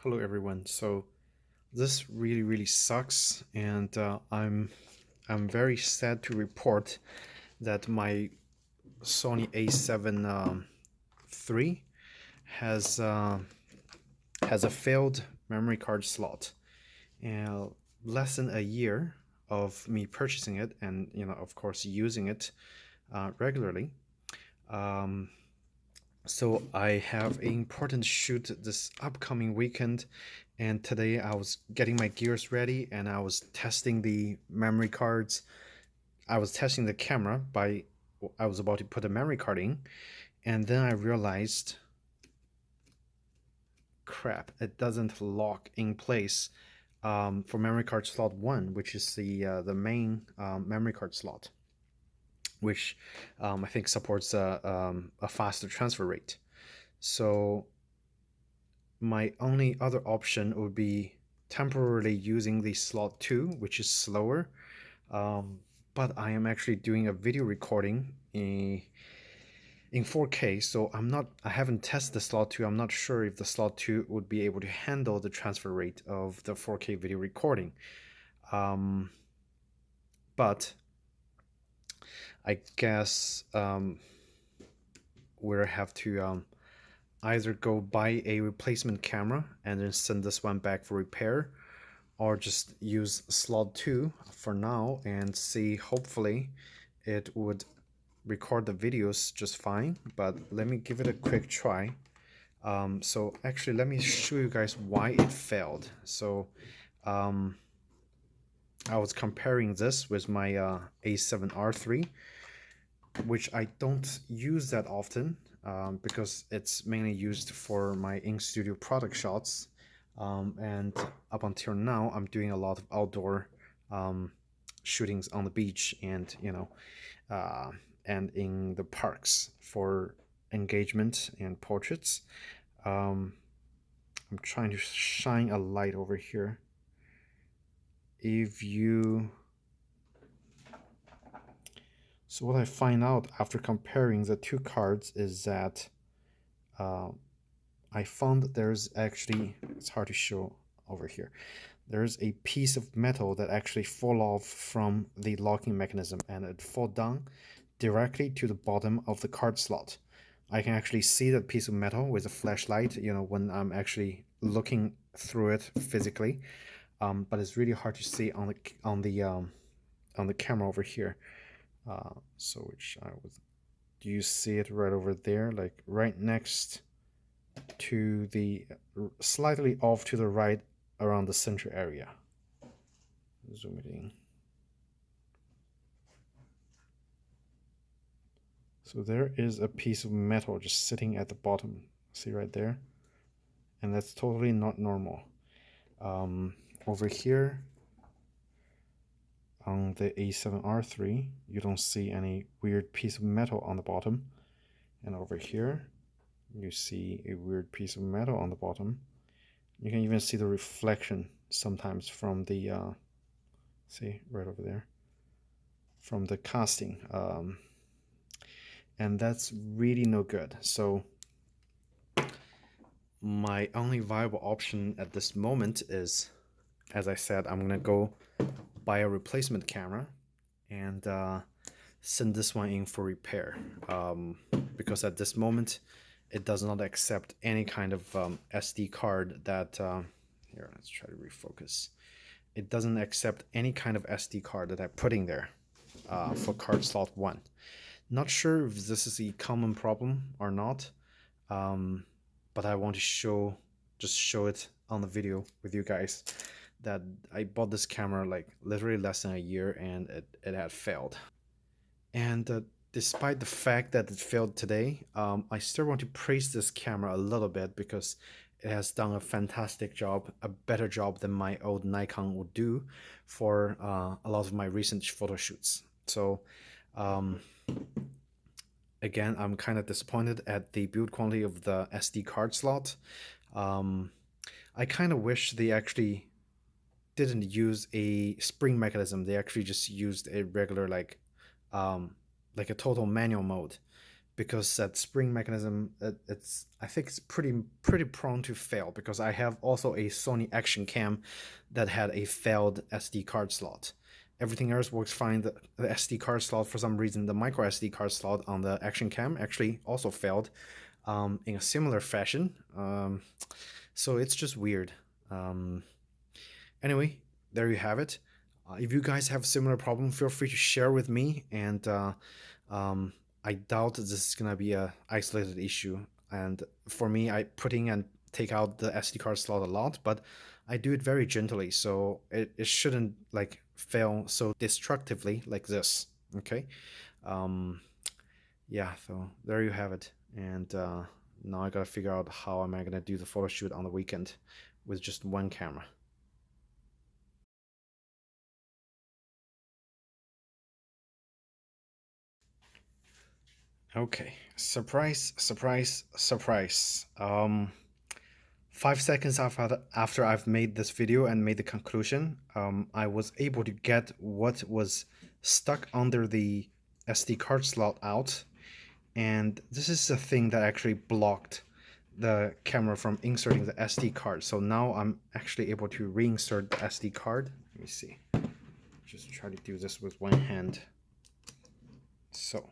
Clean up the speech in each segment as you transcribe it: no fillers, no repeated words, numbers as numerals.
Hello everyone. So this really sucks, and I'm very sad to report that my Sony A7 III has has a failed memory card slot. And less than a year of me purchasing it, and of course using it regularly. Um, So I have an important shoot this upcoming weekend, and today I was getting my gears ready and I was testing the memory cards. I was testing the camera by I was about to put a memory card in, and then I realized, crap, it doesn't lock in place for memory card slot 1, which is the main memory card slot, which I think supports a faster transfer rate. So my only other option would be temporarily using the slot 2, which is slower. But I am actually doing a video recording in 4K, so I haven't tested the slot 2. I'm not sure if the slot 2 would be able to handle the transfer rate of the 4K video recording. But I guess we'll have to either go buy a replacement camera and then send this one back for repair, or just use slot 2 for now and see. Hopefully it would record the videos just fine, but let me give it a quick try. So actually let me show you guys why it failed. So I was comparing this with my A7R3, which I don't use that often because it's mainly used for my in-studio product shots. And up until now, I'm doing a lot of outdoor shootings on the beach and, and in the parks for engagement and portraits. I'm trying to shine a light over here. So what I find out after comparing the two cards is that I found that there's actually, it's hard to show over here, there's a piece of metal that actually fall off from the locking mechanism, and it fall down directly to the bottom of the card slot. I can actually see that piece of metal with a flashlight, when I'm actually looking through it physically. But it's really hard to see on the camera over here. So which I was, do you see it right over there, like right next to the, slightly off to the right around the center area? Zoom it in. So there is a piece of metal just sitting at the bottom. See right there? And that's totally not normal. Over here on the A7R3, you don't see any weird piece of metal on the bottom. And over here, you see a weird piece of metal on the bottom. You can even see the reflection sometimes from the, see right over there, from the casting. And that's really no good. So my only viable option at this moment is, as I said, I'm gonna go buy a replacement camera and send this one in for repair, because at this moment it does not accept any kind of SD card that here, let's try to refocus. It doesn't accept any kind of SD card that I put in there for card slot 1. Not sure if this is a common problem or not, but I want to just show it on the video with you guys that I bought this camera like literally less than a year, and it had failed. And despite the fact that it failed today, I still want to praise this camera a little bit because it has done a fantastic job, a better job than my old Nikon would do for a lot of my recent photo shoots. So again, I'm kind of disappointed at the build quality of the SD card slot. I kind of wish they actually didn't use a spring mechanism. They actually just used a regular like a total manual mode, because that spring mechanism, it's I think it's pretty prone to fail, because I have also a Sony Action Cam that had a failed SD card slot. Everything else works fine. The SD card slot, for some reason, the micro SD card slot on the Action Cam actually also failed in a similar fashion. So it's just weird. Um, Anyway, there you have it. If you guys have a similar problem, feel free to share with me. And um, I doubt this is gonna be a isolated issue. And for me, I put in and take out the SD card slot a lot, but I do it very gently, so it shouldn't like fail so destructively like this. Okay. Um, yeah. So there you have it. And now I gotta figure out how am I gonna do the photo shoot on the weekend with just one camera. Okay, surprise, surprise, surprise. 5 seconds after I've made this video and made the conclusion, I was able to get what was stuck under the SD card slot out, and this is the thing that actually blocked the camera from inserting the SD card. So now I'm actually able to reinsert the SD card. Let me see. Just try to do this with one hand. So.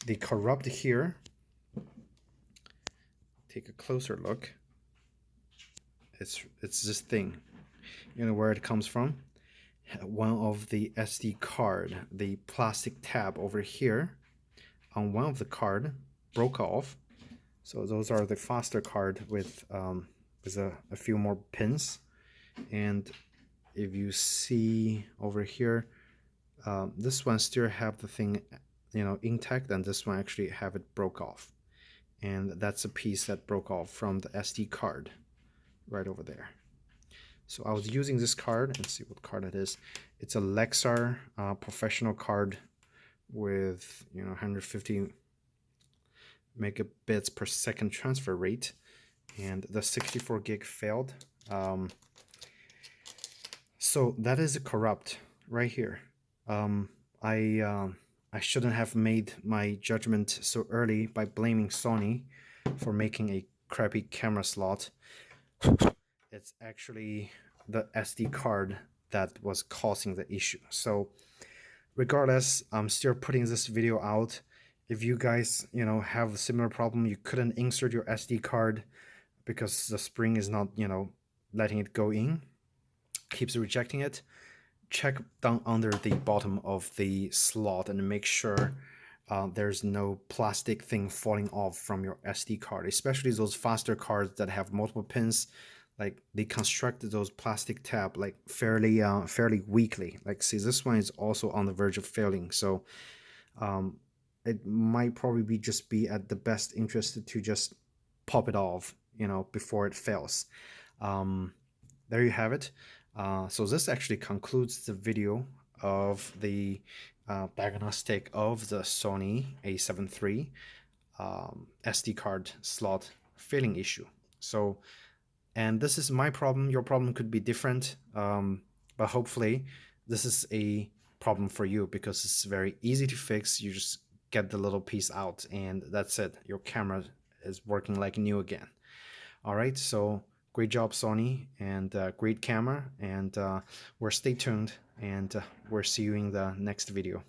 The corrupt here, take a closer look. It's this thing. You know where it comes from? One of the SD card, the plastic tab over here on one of the card broke off. So those are the faster card with a few more pins. And if you see over here, this one still have the thing, intact, and this one actually have it broke off. And that's a piece that broke off from the SD card right over there. So I was using this card, and see what card it is. It's a Lexar professional card with 150 megabits per second transfer rate, and the 64 gig failed. So that is a corrupt right here. I shouldn't have made my judgment so early by blaming Sony for making a crappy camera slot. It's actually the SD card that was causing the issue. So regardless, I'm still putting this video out. If you guys, have a similar problem, you couldn't insert your SD card because the spring is not, letting it go in, keeps rejecting it, check down under the bottom of the slot and make sure there's no plastic thing falling off from your SD card, especially those faster cards that have multiple pins. Like, they constructed those plastic tab like fairly weakly. Like, see, this one is also on the verge of failing. So it might probably just be at the best interest to just pop it off, before it fails. There you have it. So this actually concludes the video of the diagnostic of the Sony A7 III SD card slot failing issue. So, and this is my problem. Your problem could be different, but hopefully this is a problem for you, because it's very easy to fix. You just get the little piece out, and that's it. Your camera is working like new again. All right, so great job, Sony, and great camera, and we'll stay tuned, and we'll see you in the next video.